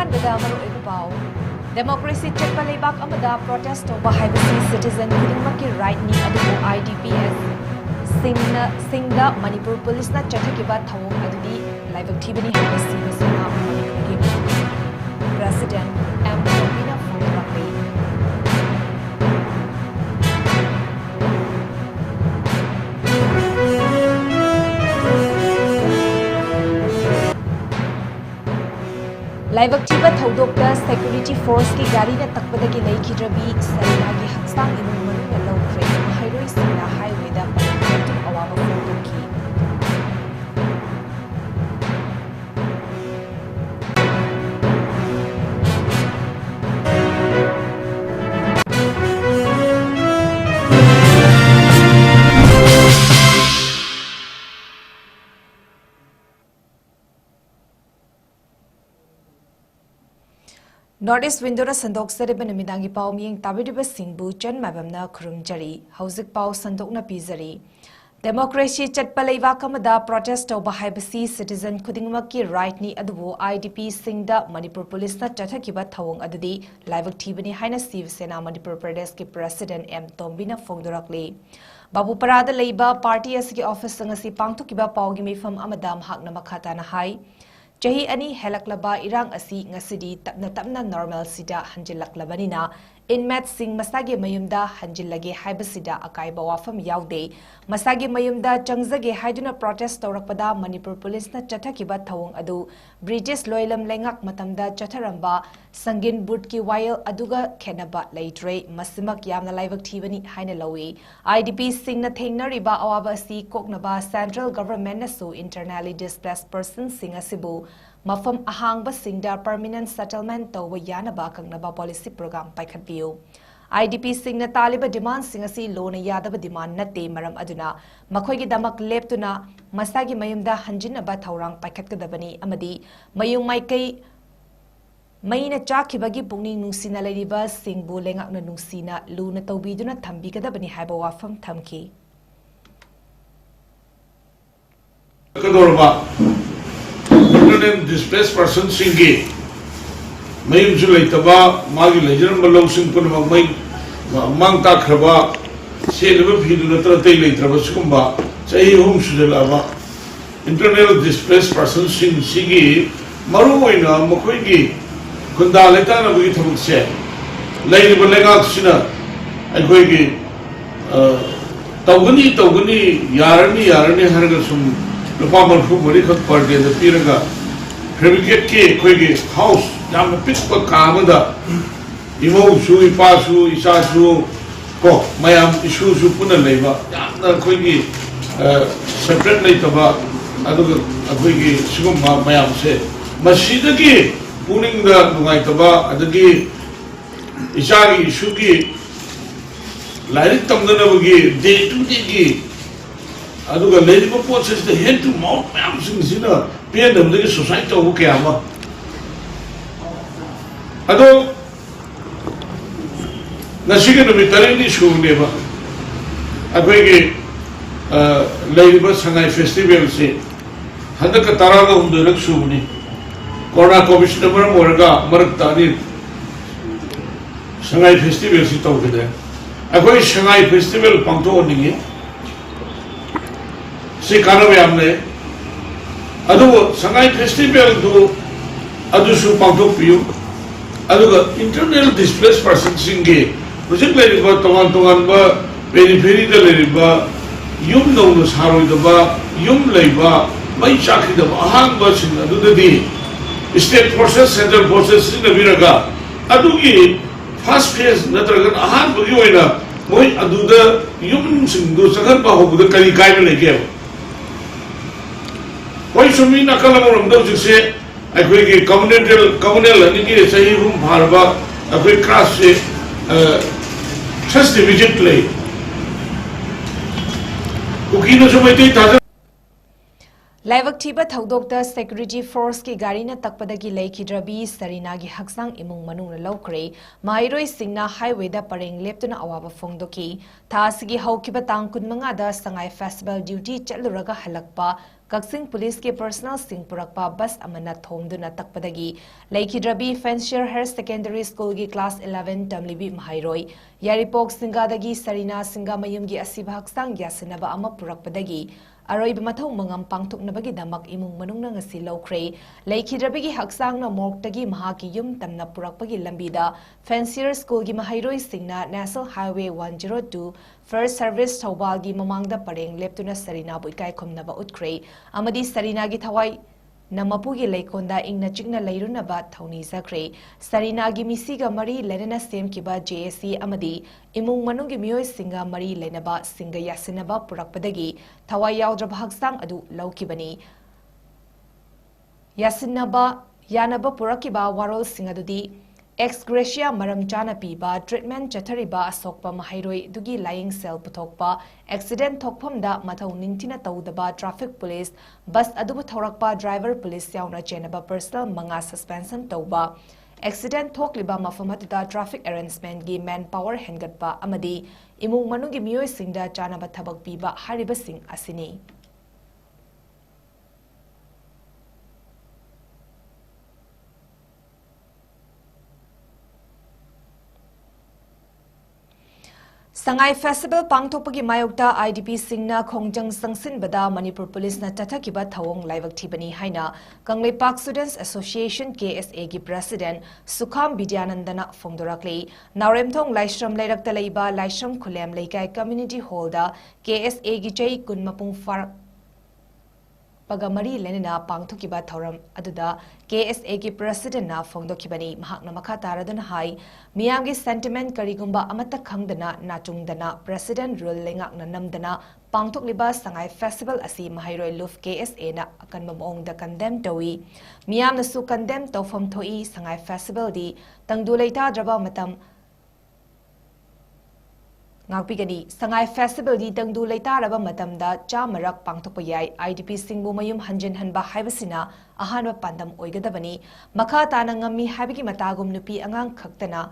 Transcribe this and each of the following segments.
ꯑꯍꯥꯟꯕꯗ ꯃꯔꯨꯑꯣꯏꯕ ꯄꯥꯎ ꯗꯦꯃꯣꯀ꯭ꯔꯦꯁꯤ ꯆꯠꯄ ꯂꯩꯕꯥꯛ ꯑꯃꯗ ꯄ꯭ꯔꯣꯇꯦꯁ ꯇꯧꯕ ꯍꯥꯏꯕꯁꯤ ꯁꯤꯇꯤꯖꯟ ꯈꯨꯗꯤꯡꯃꯛꯀꯤ ꯔꯥꯏꯠꯅꯤ ꯑꯗꯨꯕꯨ IDPS ꯁꯤꯡꯗ ꯃꯅꯤꯄꯨꯔ ꯄꯨꯂꯤꯁꯅ ꯆꯠꯊꯈꯤꯕ ꯊꯧꯑꯣꯡ ꯑꯗꯨꯗꯤ ꯂꯥꯏꯕꯛ ꯊꯤꯕꯅꯤ ꯍꯥꯏꯕ ꯁꯤꯕꯁꯦꯅꯥ ꯃꯅꯤꯄꯨꯔꯒꯤ ꯄ꯭ꯔꯦꯁꯤꯗꯦꯟ M. ꯇꯣꯝꯕꯤꯅ ꯐꯣꯡꯗꯣꯛꯂꯤ꯫ ꯂꯥꯏꯕꯛ ꯊꯤꯕ ꯊꯧꯗꯣꯛꯇ ꯁꯦꯀ꯭ꯌꯨꯔꯤꯇꯤ ꯐꯣꯔꯁꯀꯤ ꯒꯥꯔꯤꯅ ꯇꯛꯄꯗꯒꯤ ꯂꯩꯈꯤꯗ꯭ꯔꯕꯤ ꯁꯔꯤꯅꯥꯒꯤ ꯍꯛꯆꯥꯡ ꯏꯃꯨꯡ ꯃꯅꯨꯡꯅ ꯂꯧꯈ꯭ꯔꯦ꯫ ꯃꯍꯩꯔꯣꯏꯁꯤꯡꯅ ꯍꯥꯏꯋꯦꯗ ꯄꯔꯦꯡ ꯑꯋꯥꯕ ꯐꯣꯡꯗꯣꯛꯈꯤ꯫ Northeast Windora Sandok Sereba Namidangi Pau Ming Tabiriba Singbu Chen Mabamna Kurungjari, Hausik Pau Sandokna Pizari. Democracy Chatpaleva Kamada protest over Hibasi citizen Kudingmaki right ni Adubu IDP Singda Manipur Police na Chatakiba Tawong Adudi, Live Tibani Hina Steve Sena Manipur Pradesh President M. Tombina Fongdurakli. Babu Parada Labor Party as the office Sangasi Pangtukiba Paugimi from Amadam Hakna Makatana High. Chahi ani helaklaba irang asi ngasidi tapna normal sida hanjilaklabanina inmates sing masage mayumda hanjilage haibasida akaiba wafam yaude masage mayumda changjage haiduna protest tawrakpada Manipur police na chathakiba thawong adu bridges loilam lengak matamda chatharamba sangin bud ki wile aduga khenaba leitre masimak yamna laibak thibani haina lawi IDP sing na thengnariba awaba si koknaba central government na su internally displaced persons sing asibu Mafam ahangba singda permanent settlement tawba yanaba kangnaba policy program paikhatbiu. IDP singna taliba demand singasi lona yadaba demand natte maram aduna makhoigi damak leptuna masagi mayumda hanjinaba thaurang paikhatkadabani amadi mayung maikai Maina chakibagi pungning nungsina leriba singbu lengakna nungsina luna tawbiduna thambikadabani haiba wafam thamki. Displaced persons singi mayum julaitaba magi lejaram balong singpun mang takraba seleba phidu natra tei leitraba sukumba chahi hum sujalaba internal displaced persons singi maru oina makhoi gi khunda letana bagi thamuk se leiba lengak sina akhoi gi tawgani yarani harga sum Lupa Marfu Mari Khat per day the Piraga Fabricate K Quiggy House Yam Pick Kamada Imo Shu Pasu Isasu Ko Mayam Ishu Puna Leva Yamna Quiggy separate Laitaba Adu Quiggy Suguma Mayam said Mashidaki pulling the Nugaitaba Adagi Isari Shuki Larit Tamdanavagi Day to Digi aduga lediba process the hand to mouth ma'am sina PM the society of Kama ado Nasigan of Italian school neighbor Akwege lediba Sangai festival say Hadaka Taraga the Raksuni Corona Commissioner Moraga Maratani Sangai festival sit over there Akwege Sangai festival Panto Ningi Se Kanawe Amne Adu Sangai Festival do Adusu Pangtopiu Aduga internal displaced persons singe Project Leriba Tongan Ba Periphery the Leriba Yum no Saro the Ba Yum Leba Mai Chaki the Ahang Basin Adu the Day State Forces Central Forces in the Viraga Adugi first phase Natragan Ahang Buyoina Moi Aduda Yum Sindu Sagan Bahu the Karikai Lake Why should we not call them those say, I quick communal and it say, whom Harba, a quick crash, just immediately. Ukino Sumati Laibak Tiba Thaudokta Security Force ki Garina Takpadagi Lake Drabi, Sarinagi Haksang Imung Manung Lokre, Mairoi Singna Highway da Paring Leptuna Awaba Fongdoki, Tasigi Haukibatang Kunmangada Sangai Festival Duty Chaluraga Halakpa, Kakching ꯄꯨꯂꯤꯁꯀꯤ ꯄꯔꯁꯣꯅꯦꯜꯁꯤꯡ ꯄꯨꯔꯛꯄ bus ꯑꯃꯅ ꯊꯣꯝꯗꯨꯅ ꯇꯛꯄꯗꯒꯤ ꯂꯩꯈꯤꯗ꯭ꯔꯕꯤ fancier higher secondary ꯁ꯭ꯀꯨꯜꯒꯤ class 11 ꯇꯝꯂꯤꯕꯤ ꯃꯍꯩꯔꯣꯏ ꯌꯥꯔꯤꯄꯣꯛ ꯁꯤꯡꯒꯥꯗꯒꯤ ꯁꯔꯤꯅꯥ ꯁꯤꯡꯒꯥꯃꯌꯨꯝꯒꯤ ꯑꯁꯤꯕ ꯍꯛꯆꯥꯡ ꯌꯥꯁꯤꯟꯅꯕ ꯑꯃ ꯄꯨꯔꯛꯄꯗꯒꯤ ꯑꯔꯣꯏꯕ ꯃꯊꯧ ꯃꯉꯝ ꯄꯥꯡꯊꯣꯛꯅꯕꯒꯤꯗꯃꯛ ꯏꯃꯨꯡ ꯃꯅꯨꯡꯅ ꯉꯁꯤ ꯂꯧꯈ꯭ꯔꯦ ꯂꯩꯈꯤꯗ꯭ꯔꯕꯤꯒꯤ ꯍꯛꯆꯥꯡꯅ ꯃꯣꯔꯛꯇꯒꯤ ꯃꯍꯥꯛꯀꯤ ꯌꯨꯝ ꯇꯝꯅ ꯄꯨꯔꯛꯄꯒꯤ ꯂꯝꯕꯤꯗ ꯐꯦꯟꯁꯤꯌꯔ ꯁ꯭ꯀꯨꯜꯒꯤ ꯃꯍꯩꯔꯣꯏꯁꯤꯡꯅ ꯅꯦꯁꯅꯦꯜ ꯍꯥꯏꯋꯦ 102 ꯐꯔꯁꯠ ꯁꯔꯚꯤꯁ ꯊꯧꯕꯥꯜꯒꯤ ꯃꯃꯥꯡꯗ ꯄꯔꯦꯡ ꯂꯦꯞꯇꯨꯅ ꯁꯔꯤꯅꯥꯕꯨ ꯏꯀꯥꯏ ꯈꯨꯝꯅꯕ ꯎꯠꯈ꯭ꯔꯦ ꯑꯃꯗꯤ ꯁꯔꯤꯅꯥꯒꯤ ꯊꯋꯥꯏ ꯅꯃꯄꯨꯒꯤ ꯂꯩꯀꯣꯟꯗ ꯏꯪꯅ ꯆꯤꯛꯅ ꯂꯩꯔꯨꯅꯕ ꯊꯧꯅꯤꯖꯈ꯭ꯔꯦ ꯁꯔꯤꯅꯥꯒꯤ ꯃꯤꯁꯤꯒ ꯃꯔꯤ ꯂꯩꯅꯅ ꯁꯦꯝꯈꯤꯕ JAC ꯑꯃꯗꯤ ꯏꯃꯨꯡ ꯃꯅꯨꯡꯒꯤ ꯃꯤꯑꯣꯏꯁꯤꯡꯒ ꯃꯔꯤ ꯂꯩꯅꯕ ꯁꯤꯡꯒ ꯌꯥꯁꯤꯟꯅꯕ ꯄꯨꯔꯛꯄꯗꯒꯤ ꯊꯋꯥꯏ ꯌꯥꯎꯗ꯭ꯔꯕ ꯍꯛꯆꯥꯡ ꯑꯗꯨ ꯂꯧꯈꯤꯕꯅꯤ ꯌꯥꯅꯕ ꯄꯨꯔꯛꯈꯤꯕ ꯋꯥꯔꯣꯜꯁꯤꯡ ꯑꯗꯨꯗꯤ 𝐋𝐢𝐯𝐞 ꯃꯔꯝ ꯆꯥꯅ ꯄꯤꯕ ꯇ꯭ꯔꯤꯠꯃꯦꯟ ꯆꯠꯊꯔꯤꯕ ꯑꯁꯣꯛꯄ ꯃꯍꯩꯔꯣꯏ ꯑꯗꯨꯒꯤ ꯂꯥꯌꯦꯡ ꯁꯦꯜ ꯄꯨꯊꯣꯛꯄ ꯑꯦꯛꯁꯤꯗꯦꯟꯠ ꯊꯣꯛꯐꯝꯗ ꯃꯊꯧ ꯅꯤꯡꯊꯤꯅ ꯇꯧꯗꯕ ꯇ꯭ꯔꯥꯐꯤꯛ ꯄꯨꯂꯤꯁ ꯕꯁ ꯑꯗꯨꯕꯨ ꯊꯧꯔꯛꯄ ꯗ꯭ꯔꯥꯏꯚꯔ ꯄꯨꯂꯤꯁ ꯌꯥꯎꯅ ꯆꯦꯟꯅꯕ ꯄꯔꯁꯅꯦꯜ 5 ꯁꯁꯄꯦꯟꯁꯟ ꯇꯧꯕ ꯑꯦꯛꯁꯤꯗꯦꯟꯠ ꯊꯣꯛꯂꯤꯕ ꯃꯐꯝ ꯑꯗꯨꯗ ꯇ꯭ꯔꯥꯐꯤꯛ ꯑꯦꯔꯦꯟꯖꯃꯦꯟꯠꯒꯤ ꯃꯦꯟ ꯄꯥꯋꯔ ꯍꯦꯟꯒꯠꯄ ꯑꯃꯗꯤ ꯏꯃꯨꯡ ꯃꯅꯨꯡꯒꯤ ꯃꯤꯑꯣꯏꯁꯤꯡꯗ ꯆꯥꯅꯕ ꯊꯕꯛ ꯄꯤꯕ ꯍꯥꯏꯔꯤꯕꯁꯤꯡ ꯑꯁꯤꯅꯤ Sangai Festival Pangthokpagi mayokta IDP singna khongjang sangsinbada Manipur Police na tathakiba thawong laibak thibani haina Kangleipak Students Association KSA gi President Sukham Vidyanandana phongdorakle Nauremthong Laishram Leirakta leiba Laishram Khulem Leikai Community Hall da KSA gi chai kunmapung farak Pagamari Lenina Pangthokiba Thoram Aduda KSA ki President na Phongdokhibani Mahakna Makha Taradun Hai Miyamgi sentiment karigumba amata khangdana natungdana President rule lengakna namdana Pangthokliba Sangai Festival asi Mahairoi Luf KSA na akanma maongda condemn tawi Miyamna su condemn tawfam thoi Sangai Festival di tangdu leita draba matam Ngakpigani Sangai Festival di tangdu leitaraba matamda chamarak pangthokpa yai IDP singbu mayum hanjin hanba haibasina ahanba pandam oigadabani makha tana ngammi haibigi matagum nupi angang khaktana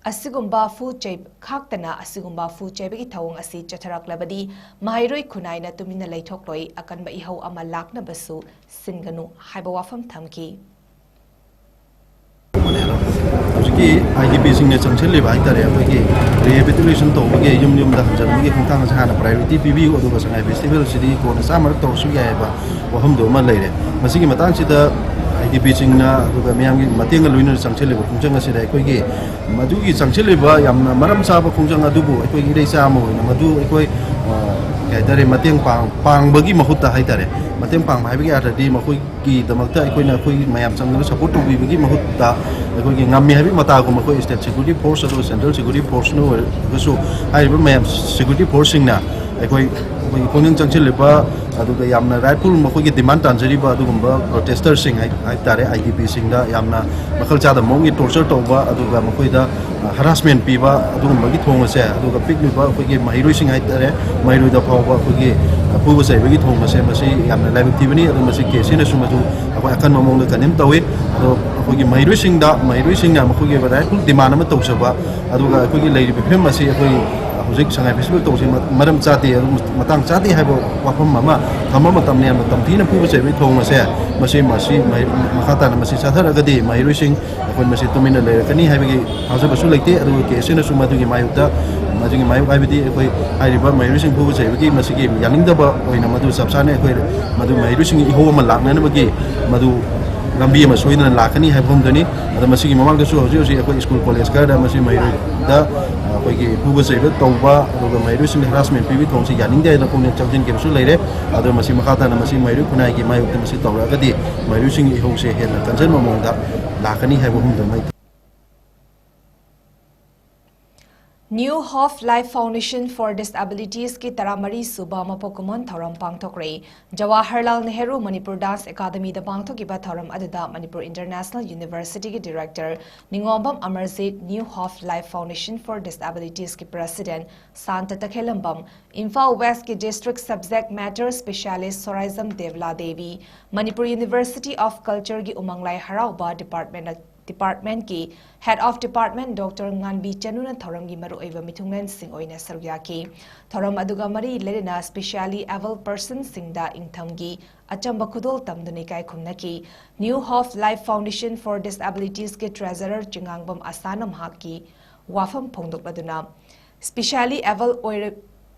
asigumba fu chai khaktana asigumba fu chaibigi thawong asi chatharaklabadi mahairoi khunaina tumina leithokloi akanba ihau ama lakna basu singanu haiba wafam thamki Hojiki IDP singna changchele bai tare apagi rehabilitation to bagi yum da hanjar bagi khungthang sana priority PB odu ba sangai festival sidi ko na samar to su ya ba waham do ma leire masigi matang sida IDP singna aduga miyamgi mateng luina changchele ba khungchang asida ekoi gi madugi changchele ba yamna maram sa ba khungchang adubu ekoi gi reisa mo na madu ekoi kaitare mateng pang bagi mahutta haitare mateng pang hai bagi aradi makoi gi damakta ekoi na koi mayam changna support to bagi mahutta ekoi gi ngammi hai mata ko makoi state security force ado central security force no so hai ba mayam security force singna ekoi khonjang changchele ba aduga yamna rightful makoi gi demand tanjari ba adugumba protester sing hai tare IDP singda yamna makhal cha da mongi torture to ba aduga makoi da harassment pi ba adugumba gi thonga se aduga pikni ba koi gi mahiroi sing hai tare mahiroi da phaw ba koi gi pu ba sai ba gi thonga se masi yamna laibak thibani adu masi case na sumatu akoi akan mamong da kanem tawi ado koi gi mahiroi singna makoi gi ba rightful demand ama tawsaba aduga koi gi leiri phem masi akoi Hojik Sangai Festival tawsi maram chati matang chati haibo wafam mama thama matam ne matam thina pu se bi thong se masi makhata na masi sathar agadi mahiroi sing akon masi tumina le kani haibigi hausa basu leite adu ke sena suma du gi mayuta majugi mayu aibidi ekoi haiba mahiroi sing pu se bi masi gi yaning da ba oina madu sabsane ekoi madu mahiroi sing iho ma lakna na bagi madu lambi ma soina lakani haibom dani ada masi gi mamang da su hoji ekoi school college ka da masi mahiroi da ꯑꯩꯈꯣꯏꯒꯤ ꯄꯨꯕ ꯆꯩꯕ ꯇꯧꯕ ꯑꯗꯨꯒ ꯃꯍꯩꯔꯣꯏꯁꯤꯡꯗ harassment ꯄꯤꯕꯒꯤ ꯊꯧꯑꯣꯡꯁꯤ ꯌꯥꯅꯤꯡꯗꯦ ꯍꯥꯏꯅ ꯄꯨꯛꯅꯤꯡ ꯆꯪꯁꯤꯟꯈꯤꯕꯁꯨ ꯂꯩꯔꯦ ꯑꯗꯨ ꯃꯁꯤ ꯃꯈꯥ ꯇꯥꯅ ꯃꯁꯤ ꯃꯍꯩꯔꯣꯏ ꯈꯨꯟꯅꯥꯏꯒꯤ ꯃꯥꯌꯣꯛꯇ ꯃꯁꯤ ꯇꯧꯔꯛꯑꯒꯗꯤ ꯃꯍꯩꯔꯣꯏꯁꯤꯡꯒꯤ ꯏꯍꯧꯁꯦ ꯍꯦꯟꯅ ꯀꯟꯖꯟꯕ ꯃꯑꯣꯡꯗ ꯂꯥꯛꯀꯅꯤ ꯍꯥꯏꯕ ꯋꯥꯐꯝꯗ New Hope Life Foundation for Disabilities ki taramari suba mapokumon thoram pangthokre Jawaharlal Nehru Manipur Dance Academy da pangthokiba thoram aduda Manipur International University ki director Ningombam Amarjit New Hope Life Foundation for Disabilities ki president Santa Takhelambam Imphal West ki district subject matter specialist Soraizam Devla Devi Manipur University of Culture ki umanglai harauba department Department ki Head of Department Dr. Nganbi Chanuna Thoram gi maru oiba mithunglen sing oina sarugya ki Thoram aduga mari lerina specially able person singda ingtham gi achamba khudol tamdune kai khumna ki New Hope Life Foundation for Disabilities ke Treasurer Chingangbam Asanam haki wafam phongdok laduna specially able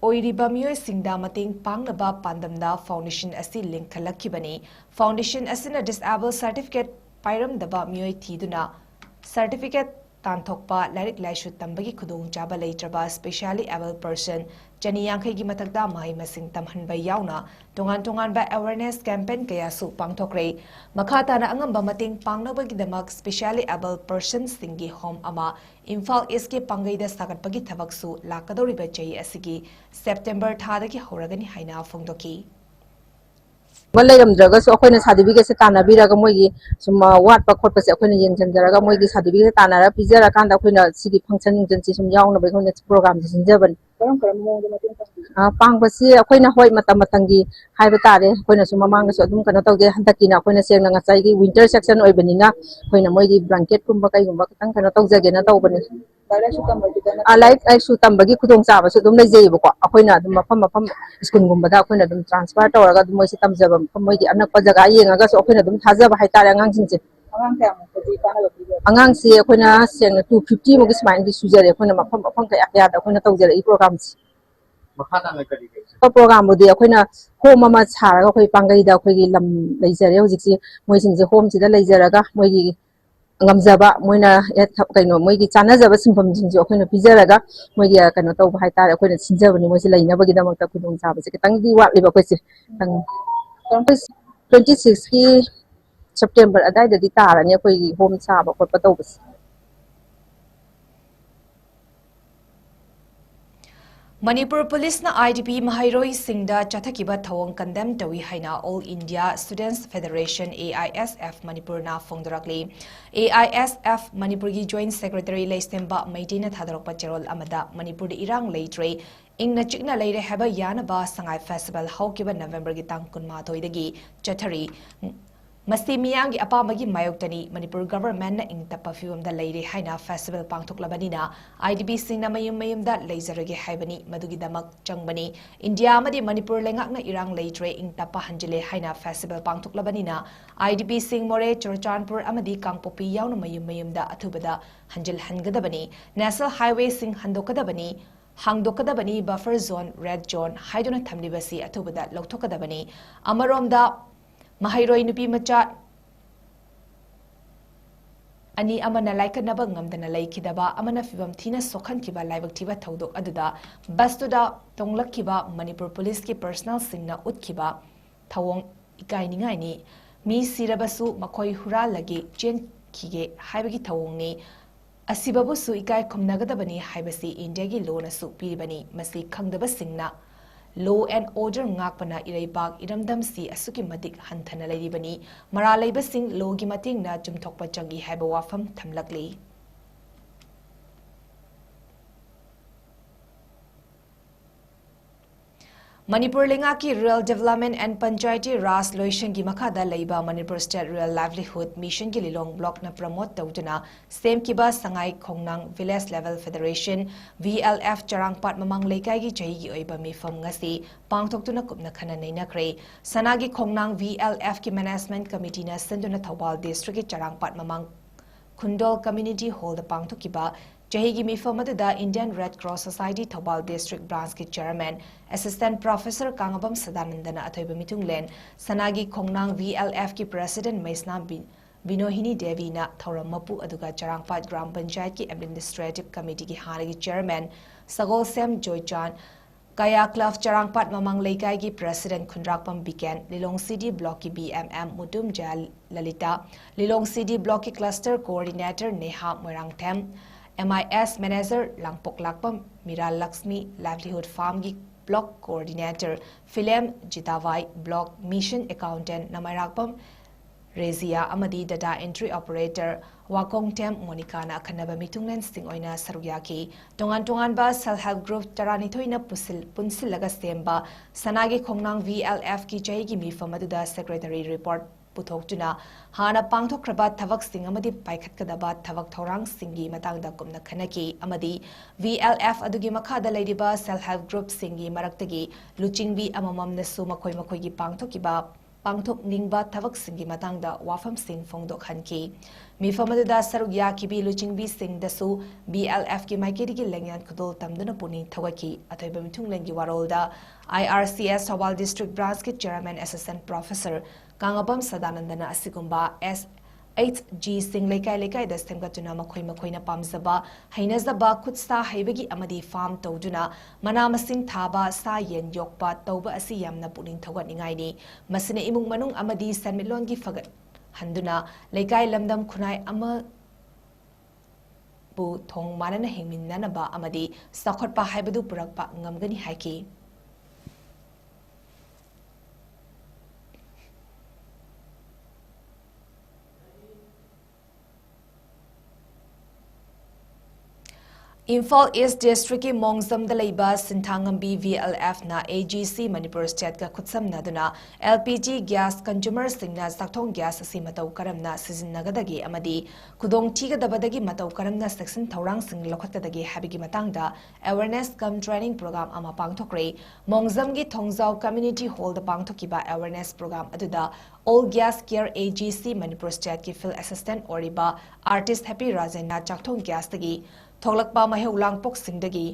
oiriba miyoi singda mating pangnaba pandamda foundation asi link khalakibani foundation asina disabled certificate pairam daba miyoi thiduna certificate tanthokpa larik laishu tambagi khudong chaba leitraba specially able person chani yankhai gi matakda mai masing tamhanba yauna tongan ba awareness campaign kaya su pangthokre makhata na angamba mating pangnabagi damak specially able persons singi home ama Imphal East ke pangai da sagatpagi thabak su lakadori ba chai asigi September thada ki horagani haina phongdoki Malayamdraga so akoina certificate se tanabiraga moigi suma wat pa khotpa se akoina yengjanjaraga moigi certificate tanara pijara kanda akoina sigi function jansi sum yauna ba akoina program se sinjaban pangpasi akoina hoi matamatanggi haiba tare akoina suma manga so adum kana tawde handakina akoina sengna ngachai gi winter section oibanina akoina moigi blanket kumba kai gumba katang kana tawjage na tawbani like I shoot tambagi kudong chaba so dum leijei bako akoina dum mafam school gumba da akoina dum transfer tawraga dum moi se tamjaba moigi anakpa jaga yengaga so akoina dum thajaba haitare angang singse angang se akoina sengna 250 mogi smile di sujare akoina mafam ka yakya da akoina tawjara I program si program budi akoina home ama charaga koi pangai da koi lam leijare hojiksi moi singse home sida leijaraga moigi ngamjaba moina kaino moigi chanajaba simpham jingjo akoina pijaraga moigi kaino tawba haitare akoina sinjabani moisi lainabagi damakta kudong chaba se kitang di watliba koisi tang 26 ki September adai da di tarani akoi home chaba khotpa tawbas Manipur Police na IDP Mahairoi Singda Chathakiba Thawong condemn tawi haina All India Students Federation AISF Manipur na phongdorakli AISF Manipur gi Joint Secretary Leistemba Maitina Thadrokpa Cherol Amada Manipur de Irang Leitre Ingna Chikna Leire Haba Yanaba Sangai Festival Hawkiba November gi tang kunma thoidagi Chathari Masti Miyangi Apamagi Mayoktani Manipur government na ingtapa fiwam da leire haina festival pangthoklabanina IDP singna mayum da leizarage haibani madugi damak changbani India amadi Manipur lengakna irang leitre ingtapa hanjile haina festival pangthoklabanina IDP sing more Churchanpur amadi Kangpopi yauna mayum da athubada hanjil hangadabani National Highway sing handokadabani hangdokadabani buffer zone red zone haiduna thamlibasi athubada lauthokadabani Amaromda Mahairoi nupi macha ani amana laikanaba ngamdana laikidaba amana fibam thina sokhan kiba laibak thiba thodok aduda bastuda tonglakkiba Manipur Police ki personal singna utkiba thawong ikainingai ni mi sirabasu makoi hura lagi chen khige haibagi thawongni asibabu su ikai khomnagadabani haibasi India gi law na su piribani masi khangdaba singna Law and order ngakpana iraibak iramdam si asuki madik hanthana leiribani mara leibasing law gi matingna chumthokpa changi haiba wafam thamlakli Manipur Lingaki Rural Development and Panchayati Ras Loishan gi makhada leiba Manipur State Rural Livelihood Mission gi Lilong Block na promote tawduna same kiba Sangai Khongnang Village Level Federation VLF Charangpat Mamang Leikai gi chahi gi oiba mifam ngasi pangthoktuna kupna khana neinakre Sanagi Khongnang VLF ki Management Committee na senduna Thawal District ki Charangpat Mamang Khundol Community Hall da pangthokiba Jahigi Mifamada Indian Red Cross Society Thawal District Branch ki Chairman Assistant Professor Kangabam Sadanandana Athoiba Mitunglen Sanagi Khongnang VLF ki President Maisna Binohini Devi na Thauram Mapu aduga Charangpat Gram Panchayat ki Administrative Committee ki Hanagi Chairman Sagol Sem Joychan Kaya Club Charangpat Mamang Leikai ki President Khundrakpam Biken Lilong City Block ki BMM Mutum Jal Lalita Lilong City Block ki Cluster Coordinator Neha Moirangthem MIS Manager Langpok Lakpam Mira Lakshmi Livelihood Farm gi Block Coordinator Philem Jitawai Block Mission Accountant Namairakpam Rezia Amadi Data Entry Operator Wakong Tem Monica na Kanaba Mitunglen Sting Oina Saruyaki Tongan ba Self Help Group Taranitoina Punsilaga Stemba Sanagi Khongnang VLF ki Jahigi Mifamaduda Secretary Report पुथोक्तुना Hana पांगथोक्खरबा थबकसिंग अमदि पाइखतकदबा थबक थौरांगसिंगी matangda kumna khanaki amadi VLF adugi makhada leiriba self help group singi maraktagi luchingbi amamam nasu makhoi makhoigi pangthokiba pangthok ningba thawak singi matangda wafam sing phongdok hanki mifamada saruk yakibi luchingbi sing dasu BLF ki maikeri lengyan khudol tamduna puni thawaki athoiba mithung lengi warolda IRCS Thobal District Branch ki Chairman Assistant Professor Kangabam Sadanandana asigumba 𝐋𝐢𝐯𝐞𝐿𝐬 दा सेमगतुना मखोइना पामजबा हैनजबा खुदसा हैबगी अमदी farm तौदुना मना मसिंग थाबा सा येन योकपा तौबा असि यामना पुनिंग थौगतनिंगाइनि मसिने इमुंग मनुंग अमदी सनमिलोनगी फगत हंदुना लेकाय लमदम खुनाय अमा बु थोंग मानना हेंमिन्ननबा अमदी सखोटपा हैबदु पुरकपा ngamgani हाइकी Imphal East District ki Mongzam da leiba Sinthangambi VLF na AGC Manipur State ka khutsam naduna LPG gas consumer singna sakthong gas asi matau karamna sizinnagadagi amadi kudong thiga dabadagi matau karamna section thorang sing lokhatadagi habigi matangda awareness cum training program ama pangthokre Mongzam gi Thongzau community hall da pangthokiba awareness program aduda All Gas Care AGC Manipur State ki field assistant oriba artist Happy Rajan na chakthong gas tagi थोलकपा महौलांग पोक्सिंगदगी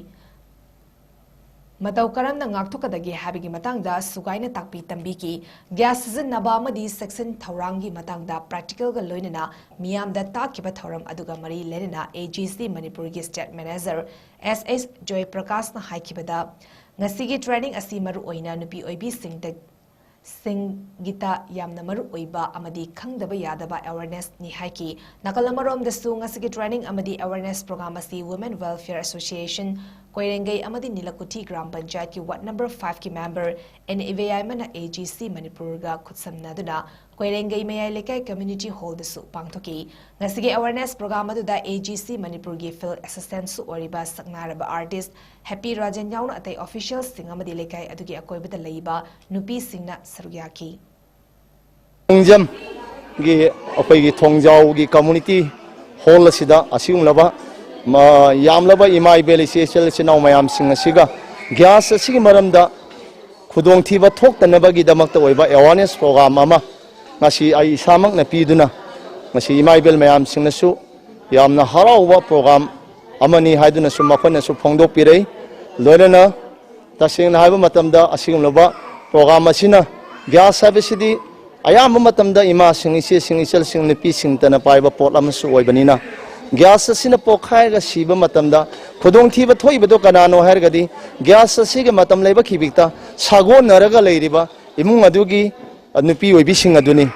मतौ करमना ngakthokadagi habigi matangda sugaina takpi tambiki gas sizinaba amadi section thaurangi matangda practical ga loinana miyamda takiba thauram aduga mari lenana AGC Manipur gi state manager SS Joy Prakash na haikibada ngasigi training asi maru oina nupi oibi Singita yamna maru oiba amadi khangdaba yadaba awareness ni haiki nakalamarom dasu ngasigi training amadi awareness program asi Women Welfare Association Koirengei amadi Nilakuti Gram Panchayat ki ward number 5 ki member NEVI mana AGC Manipur ga khutsamnaduna Koirengei Mayai Lekai community hall dasu pangthoki ngasigi awareness program aduda AGC Manipur gi field assistant su oriba saknaraba artist Happy Rajan yauna atai officials sing amadi lekai adugi akoibada leiba nupi singna sarugyaki Mongzam gi apai gi Thongjau gi community hall asida asiunglaba yamlaba imai beli sel sinau mayam sing asiga gas asigi maramda khudong thiba thoktanaba gi damakta oiba awareness program ama ngasi ai samak na piduna ngasi imai bel mayam sing nasu yamna harawa program amani haiduna su makhona su phongdok pirei loirana tasing haiba matamda asigumlaba program asina gas sabesidi ayam matamda ima sing ise sing isel sing nepi sing tana paiba pot amasu oibanina gas asina pokhai ga siba matamda khudong thiba thoibado kanano hairgadi gas asiga matam leiba khibikta sagon naraga leiriba imung adugi nupi oibi sing aduni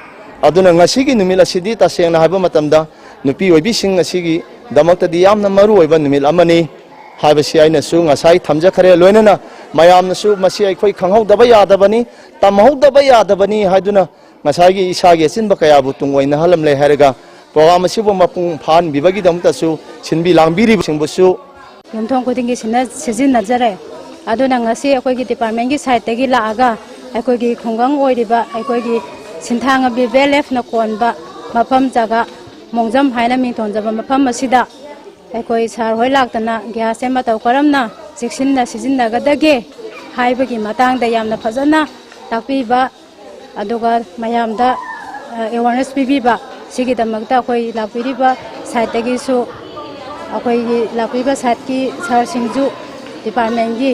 aduna ngasigi numil asidi taseng na haiba matamda nupi oibi sing asigi damakta di yamna maru oiba numil amani haibasi aina su ngasai thamjakhare loinana mayamna su masi aikhoi khanghauda ba yadabani tamhauda yadabani haiduna ngasai gi isage sinba kaya bu tungoina halam le haraga program asibu mapung phan bibagi damta su sinbi langbiri singbusu yumthong kudingi sina sizin najare aduna ngasi akoi gi department gi side tagi laaga akoi gi khongang oiriba akoi gi sinthanga bi BLF na konba mapam jaga Mongzam haina mi thonjaba mapam asida akoi sar hoi laktana gas ema taw karamna siksinna sizinna gadage haibagi matangda yamna phajana takpiba aduga mayamda awareness pibiba sigi damakta akoi lakpiriba side tagi su akoi lakpiba side ki sar singju department gi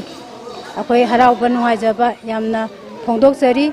akoi harauba nuhaijaba yamna phongdokjari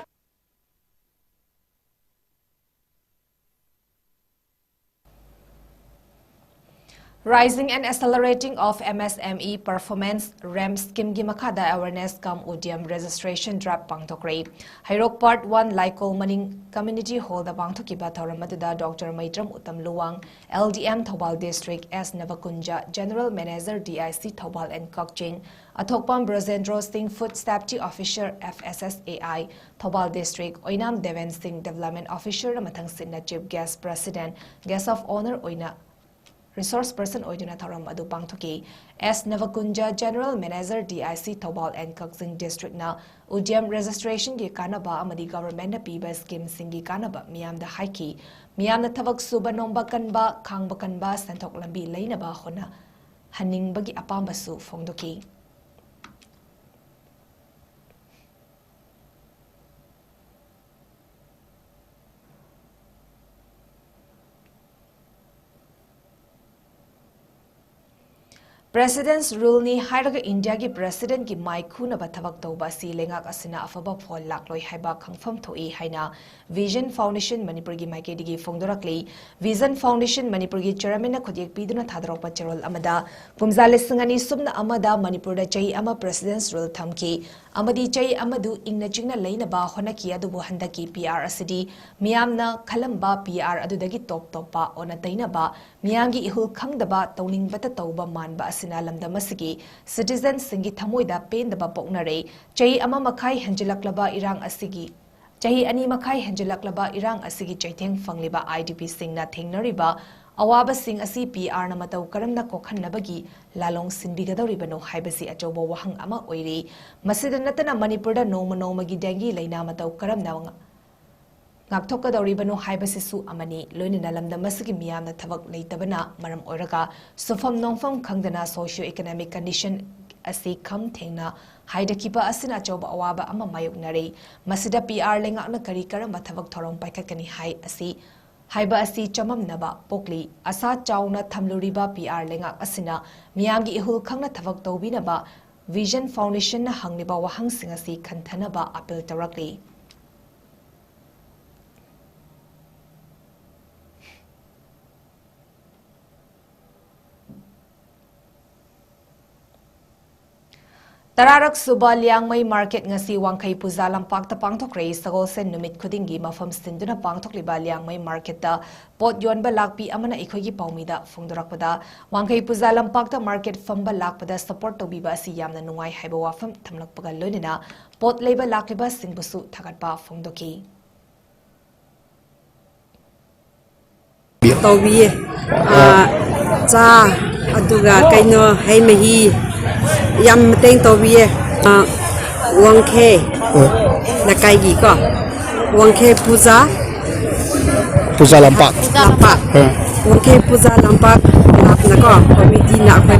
Rising and accelerating of MSME performance RAM scheme gi makhada awareness cum odium registration draft pangthokre Hairok part 1 Laikol Maning community hall da pangthokiba thauramada Dr. Maitram Uttam Luwang LDM Thobal District S Navakunja General Manager DIC Thobal and Kokching Athokpam Brajendro Singh Food Safety Officer FSSAI Thobal District Oinam Deven Singh Development Officer Mathang Sinna Chief Guest President Guest of Honor Oina resource person oiduna thoram adu pangthoki 𝐻𝐿𝐿𝐴 General Manager DIC Thobal and 𝐶𝐢𝐯 District na UDM registration gi kanaba amadi government na piba scheme singi kanaba miyam da haiki miyam na thabak suba nomba kanba khangba kanba santhok lambi leinaba hona haning bagi apamba su phongdoki President's rule ni hairaga India ki President ki mai khuna ba thabak tawba si lengak asina afaba phol lakloi haiba khangfam thoi haina Vision Foundation Manipur gi mai ke digi phongdorakli Vision Foundation Manipur gi chairman na khodiek piduna thadrok pa charol amada kumjale singani subna amada Manipur da chai ama President's rule thamki amadi chai amadu ingna chingna leina ba hona ki adu bu handa ki PR asidi miyamna khalamba PR adu dagi top ba ona taina ba miyangi ihul khangdaba tawning bata tawba manba asina lamdamasigi citizens singi thamoida pendaba poknare chai ama makhai hanjilaklaba irang asigi chahi ani makhai hanjilaklaba irang asigi chaitheng fangliba IDP singna thengnariba awaba sing asi PR na matau karamna kokhannabagi lalong sinbigadoribano haibasi achobo wahang ama oiri masida natana Manipur da noma gi dengi leina matau karamna ngakthokadoribano haibasisu amani loinina lamdamasigi miyamna thabak leitabana maram oiraga sufam nongfam khangdana socio economic condition asi kham thengna haidakiba asina achoba awaba ama mayoknare masida PR lengakna kari karamba thabak thorong paikakani hai asi haiba asi chamamnaba pokli asa chauna thamluriba PR lengak asina miyamgi ihul khangna thabak tawbinaba Vision Foundation na hangliba wahang singasi khanthanaba appeal tarakli Tararak suba liangmai market ngasi wangkai puja lampak ta pangthokre sagol sen numit khudingi mafam sinduna pangthokliba liangmai market ta pot yonba lakpi amana ikhogi paumida phongdorakpada wangkai puja lampak ta market famba lakpada support tobiba si yamna nungai haiba wafam thamlakpaga loinina pot leiba lakliba singbusu thagatpa phongdoki Tobiye cha aduga kaino hai mehi yam teng tobiye wangkhe lakai gi ko wangkhe puja lampak wangkhe puja lampak na ko committee na ko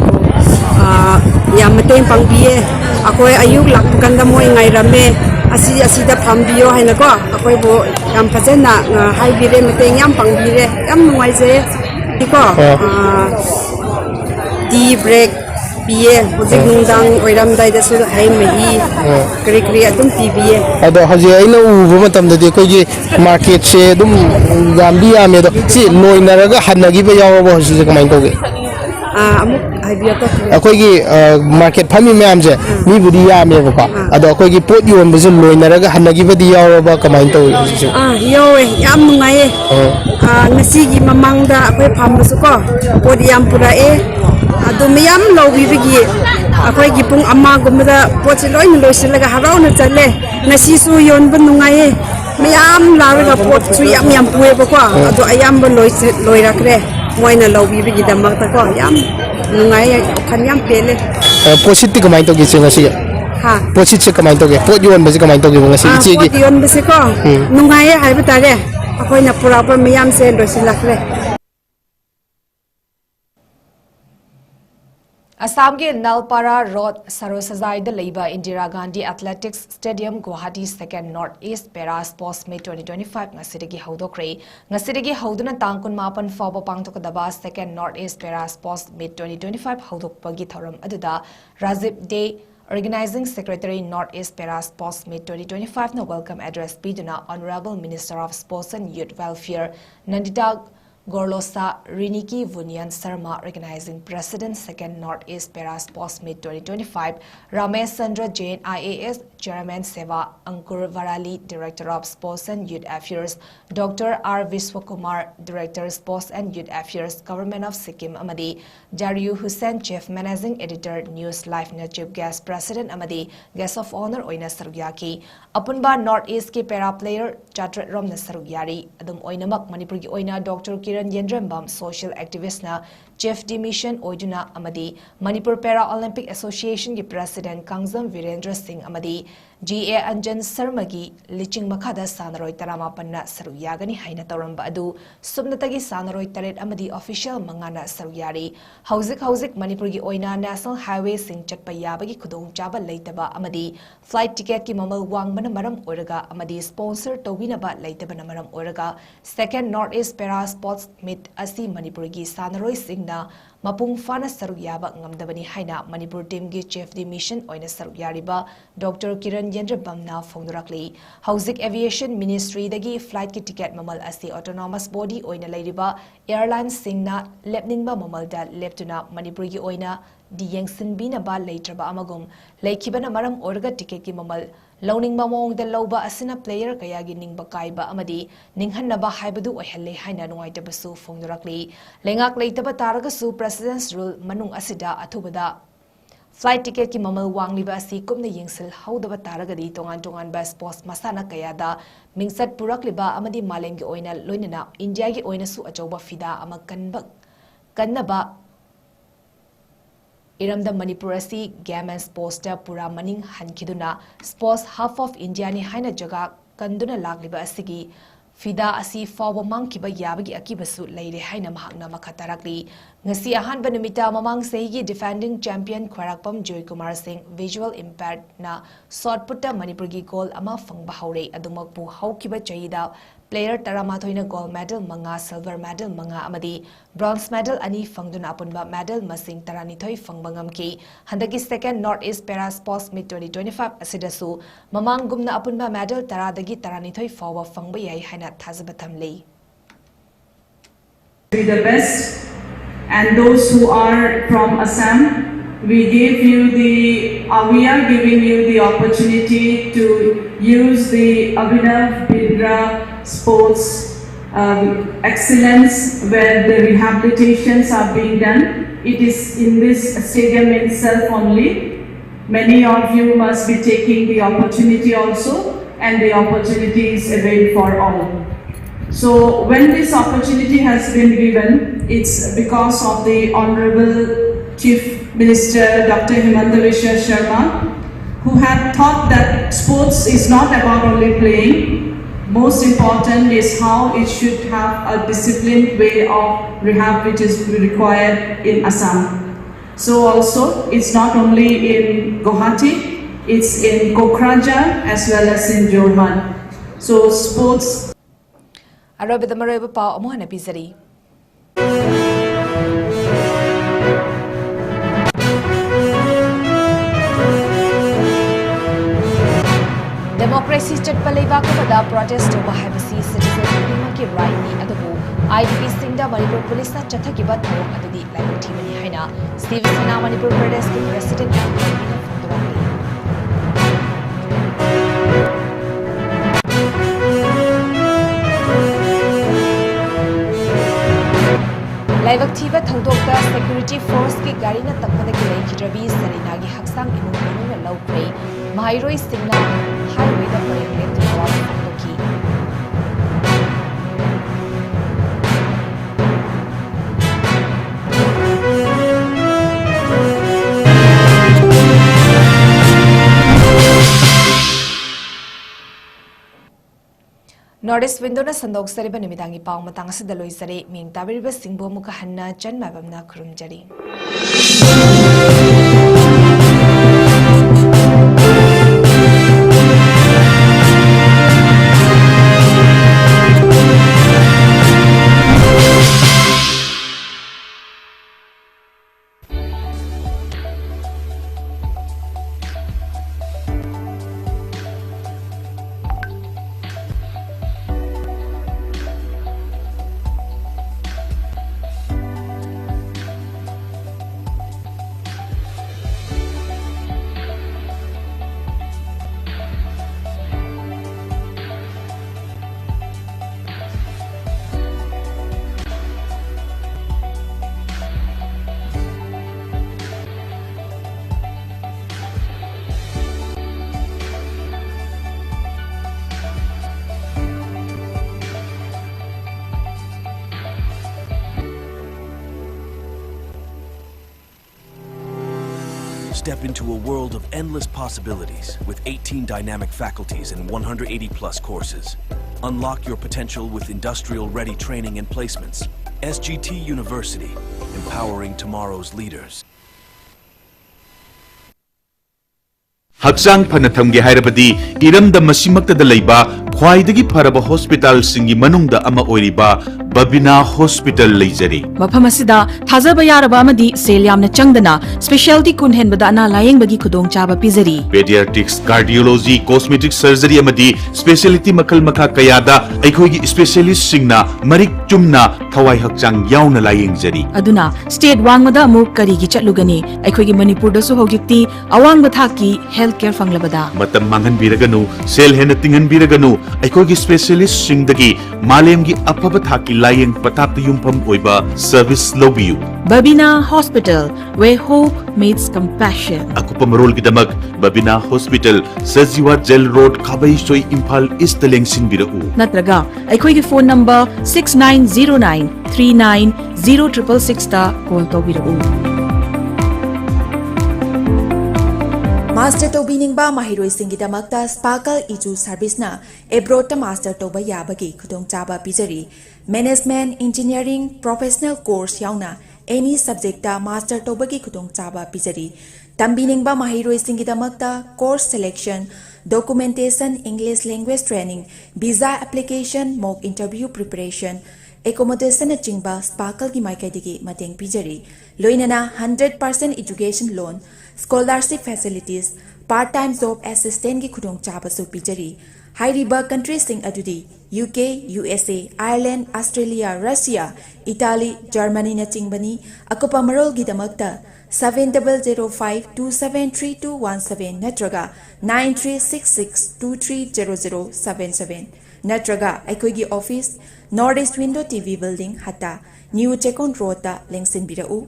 yam teng pangbiye akoi ayuk lak kanda moi ngai rame asida phambiyo haina ko akoi bo yam phajena hai bire meteng yam pangbire yam nuai je ko tea break piye hojik nungdang oiram dai da su hai mehi kri adum pibiye ado haje aina ubu matam da de kogi market se dum gambi ame do si loinaraga hanagi ba yawo bo hisi kamai toge amuk haibiya to akogi market phami myam je mi budi yame ba ko ado akogi pot yon bu loinaraga hanagi ba di yawo ba kamai toge yowe yam ngai ngasi gi mamangda akoi phamsu ko pot yam pura adum yam lobi bigi akoi gi pung amma gumda pot loi loiselaga harau na chale ngasi su yon bu nungai miyam laraga pot su yam puwe ba ko ado ayam ba loirakre moina lobi bigi damak ta ko yam nungai khan yam pele positive kamai toge ngasi ha positive kamai toge pot yon ba kamai toge ngasi chi gi pot yon ba se ko nungai hai ba tare akoi na pura pa miyam se loiselakre Assam ke Nalpara Road Sarosazai da Leiba Indira Gandhi Athletics Stadium Guwahati Second North East Para Sports Meet 2025 ngasidagi haudokre ngasidagi hauduna tangkun mapan faba pangtokadaba Second North East Para Sports Meet 2025 haudokpagi thoram aduda Rajiv Day Organizing Secretary North East Para Sports Meet 2025 na welcome address piduna Honorable Minister of Sports and Youth Welfare Nandita Gorlosa Riniki Vunyan Sarma Organizing President Second North East Para Sports Meet 2025 Ramesh Chandra Jain IAS Chairman Seva Ankur Varali Director of Sports and Youth Affairs Dr. R. Viswakumar Director Sports and Youth Affairs Government of Sikkim Amadi Jariu Hussain Chief Managing Editor News Live na Chief Guest President Amadi Guest of Honor Oina Sarugyaki Apunba North East ki para player Chatrat Rom na Sarugyari Adum Oinamak Manipur ki Oina Dr. Kiran Yendrambam social activist na Chief Demission Oiduna Amadi, Manipur Para Olympic Association ki President Kangzam Virendra Singh Amadi, 𝐺𝐸 Sarmagi Liching Makada Sanaroi Taramapanna Saruyagani Haina Toramba Adu, Subnatagi Sanaroi Taret Amadi Official Mangana Saruyari, Hauzik Manipurgi Oina National Highway Sing Chatpayabagi Kudong Jaba Laitaba Amadi, Flight Ticket ki Mamal Wangbana Maram Oraga Amadi Sponsor Towinaba Laitabana Maram Oraga, Second Northeast Para Sports Meet Asi Manipurgi Sanaroi Singna, Mapung Fana Saruyaba Ngamdabani Haina, Manipur Team gi Chief Demission Oina Saruyariba, Dr. 𝐶𝐢𝐯𝐞 Fondurakli, Hauzik Aviation Ministry dagi flight ki ticket mamal asi autonomous body oina lairiba airline singna lepningba mamalda leptuna Manipur gi oina di yengsinbina ba leitraba amagum leikibana maram orga ticket ki mamal Loning mamong the loba asina player kaya gining bakaiba amadi ninghanaba haibadu ohalle haina nuaitabasu Fondurakli, Lengak leitaba taragasu President's Rule manung asida atubada Flight ticket ki mamal wangliba asi kumna yengsil haudaba taragadi tongan ba sports masana kayada mingsat purakliba amadi malemgi oina loinana India gi oina su achoba fida ama kannaba Iramda Manipur asi game and sports ta pura maning hankiduna sports half of India ni haina jaga kanduna lagliba asigi Fida asi fawa mangkiba yabagi akibasu leire haina mahakna makatarakli. Ngasi ahan banumita mamang sehigi defending champion Khwarakpam 𝐶𝐸𝐯𝐬 visual impaired na shot putta Manipurgi goal ama fangba haure adumakpu haukiba chayida player taramathoina gold medal manga silver medal manga amadi bronze medal ani fangduna apunba medal masing taranithoi fangbangam handaki second Northeast Para Sports Meet 2025 asidasu mamang gumna apunba medal taradagi taranithoi fawa fangba yai haina thazabatham lei. Be the best, and those who are from Assam, we are giving you the opportunity to use the Abhinav Bindra Sports Excellence, where the rehabilitations are being done. It is in this stadium itself only. Many of you must be taking the opportunity also, and the opportunity is available for all. So when this opportunity has been given, it's because of the Honorable Chief Minister Dr. Himanta Biswa Sharma, who had thought that sports is not about only playing. Most important is how it should have a disciplined way of rehab which is required in Assam. So also it's not only in Guwahati, it's in 𝐶𝐸𝐯 as well as in Jorhat. So sports Arabida Mareba Pau Amohana Pizari. Democracy Chatpaleva Kamada protest over Habasi citizen Maki Raini Adabu, IDP Singda Manipur Police Chatakiba Tawang Adadi Live Timani Haina, Steve Sana Manipur Pradesh President Fondurakli. Live activa Thodokta Security Force ki Garina Takpada ki Kidrabi Sarina ki Haksang Imung Manuna Laukre, Mahairoi Singna Highway the Parade to Toki. Northeast window na sandok sari ba nimidangi pao matang sa daloy sari ming tabiri ba singbo muka hanna 𝐶𝐸𝐯𝐸 na kurumjari. Step into a world of endless possibilities with 18 dynamic faculties and 180+ courses. Unlock your potential with industrial-ready training and placements. SGT University, empowering tomorrow's leaders. Hakchang phana thamge hairabadi iramda masimakta da leiba khwaidagi pharaba hospital singi manungda ama oiriba Babina Hospital leijari. Mafam asida thazaba yaraba amadi sel yamna changdana specialty kun henbada ana layeng bagi khudong chaba pizari. Pediatrics, cardiology, cosmetic surgery amadi specialty makal makha kayada aikhoigi specialist singna marik chumna thawai hakchang yauna layeng jari. Aduna state wangmada amuk karigi chatlugani aikhoigi manipur da su hojikti awang bathaki healthcare fanglabada. Matam mangan biraganu sel hena tingan biraganu aikhoigi specialist singdagi malemgi apaba thaki layeng patapta yumpham oiba service lobiyu. Babina Hospital, where hope meets compassion. Akupa marol gidamak Babina Hospital, Sajiwa Jail Road, Kabai Soy Impal East Lengsin birau. Natraga aikhoigi phone number 6909 390666 ta call tawbirau. Master Tobiningba Mahiroi Singidamakta Sparkle Iju Service na Ebrota Master Toba Yabagi Kudong Chaba Pizari Management Engineering Professional Course Yauna any subject ta Master Tobagi Kudong Chaba Pizari Tambiningba Mahiroi Singidamakta Course Selection Documentation English Language Training Visa Application Mock Interview Preparation Accommodation Chingba Sparkle Gi Maikaidigi Mateng Pizari Loinana 100% Education Loan Scholarship Facilities, Part-time Job Assistant ki khudong chaba su pijari. Hairiba countries sing adudi UK, USA, Ireland, Australia, Russia, Italy, Germany na chingbani akupa marol gi damakta 7005273217 natraga 9366230077 natraga aikoigi office Northeast Window TV Building hata New Chekon Road ta lengsin birau.